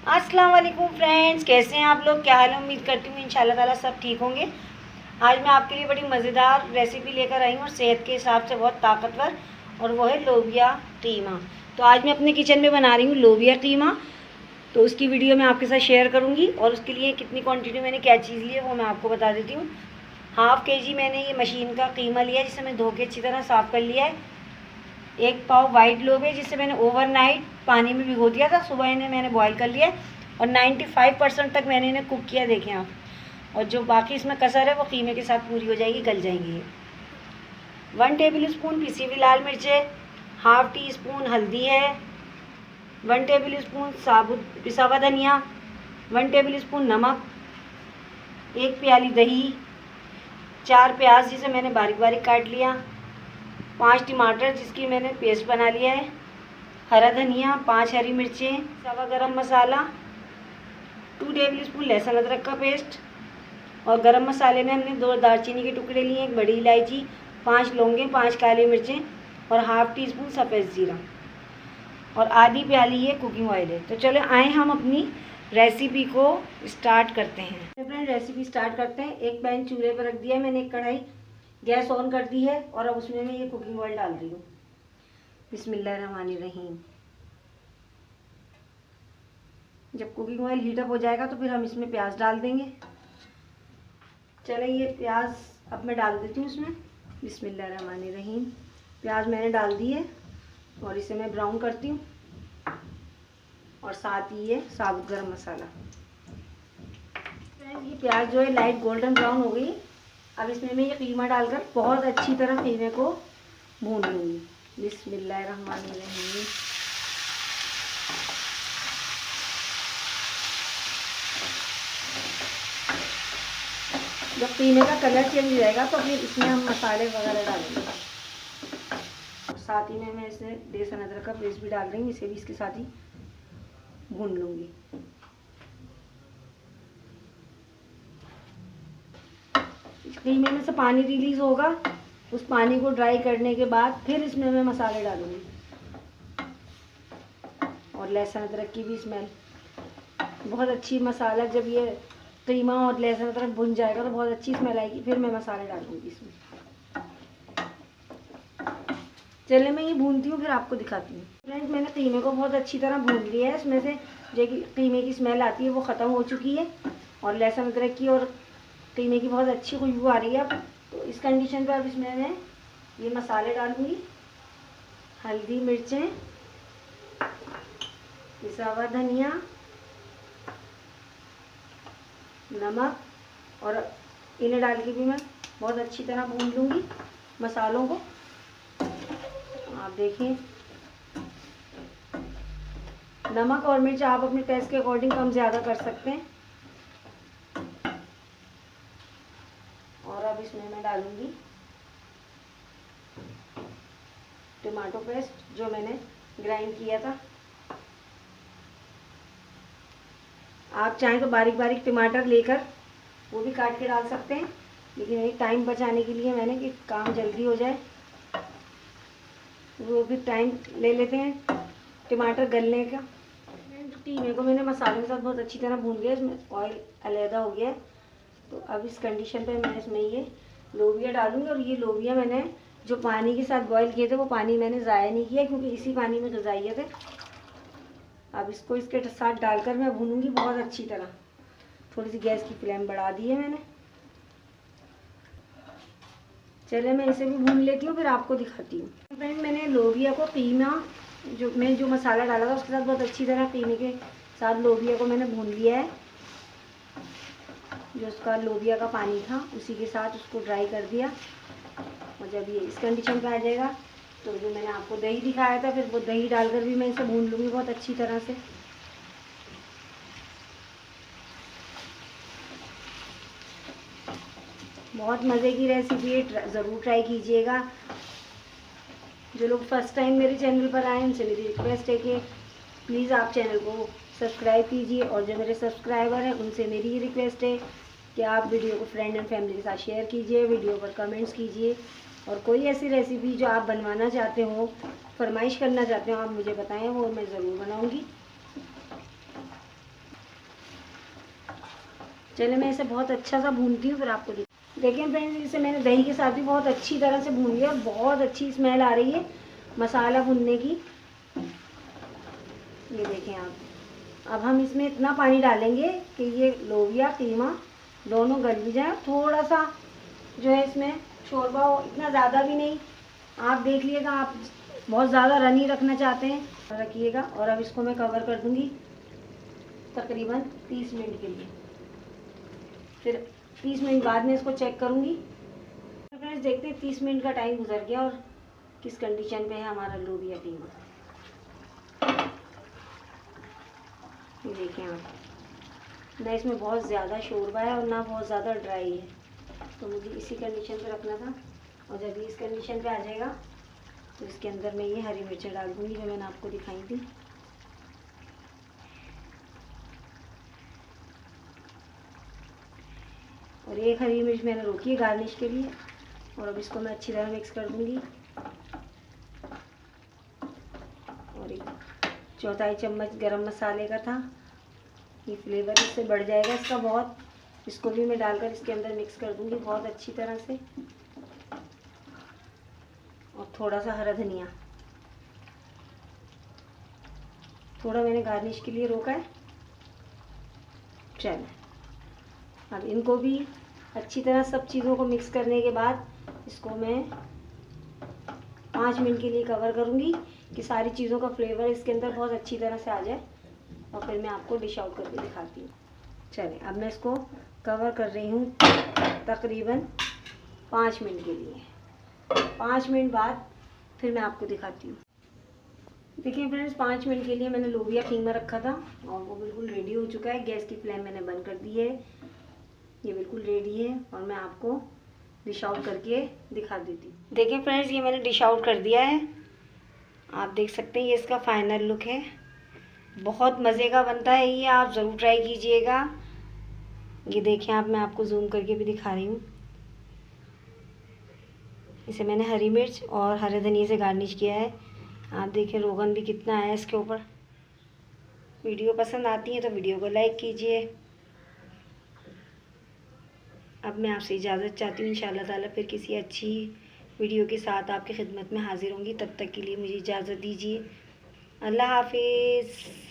अस्सलाम वालेकुम फ्रेंड्स, कैसे हैं आप लोग? क्या हाल है? उम्मीद करती हूँ इंशाल्लाह ताला सब ठीक होंगे। आज मैं आपके लिए बड़ी मज़ेदार रेसिपी लेकर आई हूँ और सेहत के हिसाब से बहुत ताकतवर, और वो है लोबिया कीमा। तो आज मैं अपने किचन में बना रही हूँ लोबिया कीमा। तो उसकी वीडियो मैं आपके साथ शेयर करूँगी, और उसके लिए कितनी क्वान्टिटी मैंने क्या चीज़ ली है वो मैं आपको बता देती हूँ। हाफ़ केजी मैंने ये मशीन का कीमा लिया है, जिसे मैं धो के अच्छी तरह साफ़ कर लिया है। 1 पाव वाइट लोबिया, जिसे मैंने ओवरनाइट पानी में भिगो दिया था, सुबह इन्हें मैंने बॉईल कर लिया और 95% तक मैंने इन्हें कुक किया, देखें आप। और जो बाकी इसमें कसर है वो कीमे के साथ पूरी हो जाएगी, गल जाएंगी ये। 1 टेबल स्पून पिसी हुई लाल मिर्च है, हाफ़ टी स्पून हल्दी है, 1 टेबल स्पून साबुत पिसा हुआ धनिया, 1 टेबल स्पून नमक, 1 प्याली दही, 4 प्याज जिसे मैंने बारीक बारीक काट लिया, 5 टमाटर जिसकी मैंने पेस्ट बना लिया है, हरा धनिया, 5 हरी मिर्चें, सवा गरम मसाला, 2 टेबल स्पून लहसुन अदरक का पेस्ट, और गरम मसाले में हमने 2 दालचीनी के टुकड़े लिए, 1 बड़ी इलायची, 5 लौंगे, 5 काली मिर्चें और हाफ़ टी स्पून सफ़ेद ज़ीरा, और आधी प्याली ये कुकिंग ऑयल है। तो चलो आए हम अपनी रेसिपी को स्टार्ट करते हैं। फ्रेंड, रेसिपी स्टार्ट करते हैं। एक पैन चूल्हे पर रख दिया मैंने, एक कढ़ाई गैस ऑन कर दी है, और अब उसमें मैं ये कुकिंग ऑयल डाल रही हूँ। बिस्मिल्लाहिर्रहमानिर्रहीम। जब कुकिंग ऑयल हीटअप हो जाएगा तो फिर हम इसमें प्याज डाल देंगे। चले ये प्याज अब मैं डाल देती हूँ इसमें। बिस्मिल्लाहिर्रहमानिर्रहीम। प्याज मैंने डाल दी है और इसे मैं ब्राउन करती हूँ, और साथ ही ये साबुत गरम मसाला। ये प्याज जो है लाइट गोल्डन ब्राउन हो गई। अब इसमें मैं ये कीमा डालकर बहुत अच्छी तरह कीमे को भून लूँगी। बिस्मिल्लाहिर्रहमानिर्रहीम। जब कीमे का कलर चेंज हो जाएगा तो फिर इसमें हम मसाले वगैरह डालेंगे। साथ ही में मैं इसमें लहसुन अदरक का पेस्ट भी डाल रही हूँ, इसे भी इसके साथ ही भून लूँगी। कीमे में से पानी रिलीज़ होगा, उस पानी को ड्राई करने के बाद फिर इसमें मैं मसाले डालूँगी, और लहसुन अदरक की भी स्मेल बहुत अच्छी। मसाला जब ये कीमा और लहसुन अदरक भुन जाएगा तो बहुत अच्छी स्मेल आएगी, फिर मैं मसाले डालूँगी इसमें। चलिए मैं ये भूनती हूँ, फिर आपको दिखाती हूँ। फ्रेंड्स, मैंने कीमे को बहुत अच्छी तरह भून लिया है। इसमें से जो कीमे की स्मेल आती है वो ख़त्म हो चुकी है, और लहसुन अदरक की और कीमे की बहुत अच्छी खुशबू आ रही है। अब तो इस कंडीशन पर अब इसमें मैं ये मसाले डालूँगी। हल्दी, मिर्चें, पिसा हुआ धनिया, नमक, और इन्हें डाल के भी मैं बहुत अच्छी तरह भून लूँगी मसालों को। आप देखिए, नमक और मिर्च आप अपने टेस्ट के अकॉर्डिंग कम ज़्यादा कर सकते हैं। और अब इसमें मैं डालूँगी टमाटो पेस्ट जो मैंने ग्राइंड किया था। आप चाहें तो बारीक बारीक टमाटर लेकर वो भी काट के डाल सकते हैं, लेकिन एक टाइम बचाने के लिए मैंने कि काम जल्दी हो जाए वो भी टाइम ले लेते हैं टमाटर गलने का। कीमे को मैंने मसालों के साथ बहुत अच्छी तरह भून लिया, इसमें ऑयल अलहदा हो गया है। तो अब इस कंडीशन पे मैं इसमें ये लोबिया डालूंगी, और ये लोबिया मैंने जो पानी के साथ बॉईल किए थे वो पानी मैंने ज़ाया नहीं किया, क्योंकि इसी पानी में गजाइए थे। अब इसको इसके साथ डालकर मैं भूनूंगी बहुत अच्छी तरह। थोड़ी सी गैस की फ्लेम बढ़ा दी है मैंने। चले मैं इसे भी भून लेती हूँ, फिर आपको दिखाती हूँ। फ्रेंड, मैंने लोबिया को कीमा जो मसाला डाला था उसके साथ बहुत अच्छी तरह कीमे के साथ लोबिया को मैंने भून लिया है। जो उसका लोबिया का पानी था उसी के साथ उसको ड्राई कर दिया, और जब ये इस कंडीशन पे आ जाएगा तो जो मैंने आपको दही दिखाया था, फिर वो दही डालकर भी मैं इसे भून लूँगी बहुत अच्छी तरह से। बहुत मज़े की रेसिपी है, ज़रूर ट्राई कीजिएगा। जो लोग फर्स्ट टाइम मेरे चैनल पर आए उनसे मेरी रिक्वेस्ट है कि प्लीज़ आप चैनल को सब्सक्राइब कीजिए, और जो मेरे सब्सक्राइबर हैं उनसे मेरी ये रिक्वेस्ट है कि आप वीडियो को फ्रेंड एंड फैमिली के साथ शेयर कीजिए, वीडियो पर कमेंट्स कीजिए, और कोई ऐसी रेसिपी जो आप बनवाना चाहते हो, फरमाइश करना चाहते हो, आप मुझे बताएं, वो मैं ज़रूर बनाऊंगी। चलिए मैं इसे बहुत अच्छा सा भूनती हूँ, फिर आपको देखिए फ्रेंड्स, इसे मैंने दही के साथ भी बहुत अच्छी तरह से भून लिया और बहुत अच्छी स्मेल आ रही है मसाला भूनने की। ये देखें आप। अब हम इसमें इतना पानी डालेंगे कि ये लोबिया कीमा दोनों गल भी जाए। थोड़ा सा जो है इसमें शोरबा हो, इतना ज़्यादा भी नहीं, आप देख लीजिएगा। आप बहुत ज़्यादा रनी रखना चाहते हैं रखिएगा। और अब इसको मैं कवर कर दूँगी तकरीबन 30 मिनट के लिए। फिर 30 मिनट बाद में इसको चेक करूँगी। तो फ्रेंड्स देखते हैं 30 मिनट का टाइम गुजर गया और किस कंडीशन पे है हमारा लोबिया कीमा। ये देखें आप, ना इसमें बहुत ज़्यादा शोरबा है और ना बहुत ज़्यादा ड्राई है, तो मुझे इसी कंडीशन पे रखना था। और जब ये इस कंडीशन पे आ जाएगा तो इसके अंदर मैं ये हरी मिर्चें डाल दूँगी जो मैंने आपको दिखाई थी। और एक हरी मिर्च मैंने रोकी है गार्निश के लिए। और अब इसको मैं अच्छी तरह मिक्स कर दूँगी। और एक चौथाई चम्मच गरम मसाले का था, ये फ्लेवर इससे बढ़ जाएगा इसका बहुत। इसको भी मैं डालकर इसके अंदर मिक्स कर दूँगी बहुत अच्छी तरह से। और थोड़ा सा हरा धनिया, थोड़ा मैंने गार्निश के लिए रोका है। चलो अब इनको भी अच्छी तरह सब चीज़ों को मिक्स करने के बाद इसको मैं 5 मिनट के लिए कवर करूँगी कि सारी चीज़ों का फ्लेवर इसके अंदर बहुत अच्छी तरह से आ जाए। और फिर मैं आपको डिश आउट करके दिखाती हूँ। चलिए अब मैं इसको कवर कर रही हूँ तकरीबन 5 मिनट के लिए। 5 मिनट बाद फिर मैं आपको दिखाती हूँ। देखिए फ्रेंड्स, 5 मिनट के लिए मैंने लोबिया कीमा रखा था और वो बिल्कुल रेडी हो चुका है। गैस की फ्लेम मैंने बंद कर दी है, ये बिल्कुल रेडी है। और मैं आपको डिश आउट करके दिखा देती हूँ। देखिए फ्रेंड्स, ये मैंने डिश आउट कर दिया है। आप देख सकते हैं ये इसका फाइनल लुक है। बहुत मज़े का बनता है ये, आप ज़रूर ट्राई कीजिएगा। ये देखें आप, मैं आपको जूम करके भी दिखा रही हूँ। इसे मैंने हरी मिर्च और हरे धनिया से गार्निश किया है। आप देखें रोगन भी कितना है इसके ऊपर। वीडियो पसंद आती है तो वीडियो को लाइक कीजिए। अब मैं आपसे इजाज़त चाहती हूँ। इंशाल्लाह ताला फिर किसी अच्छी वीडियो के साथ आपकी खिदमत में हाजिर होंगी। तब तक के लिए मुझे इजाज़त दीजिए। अल्लाह हाफिज़।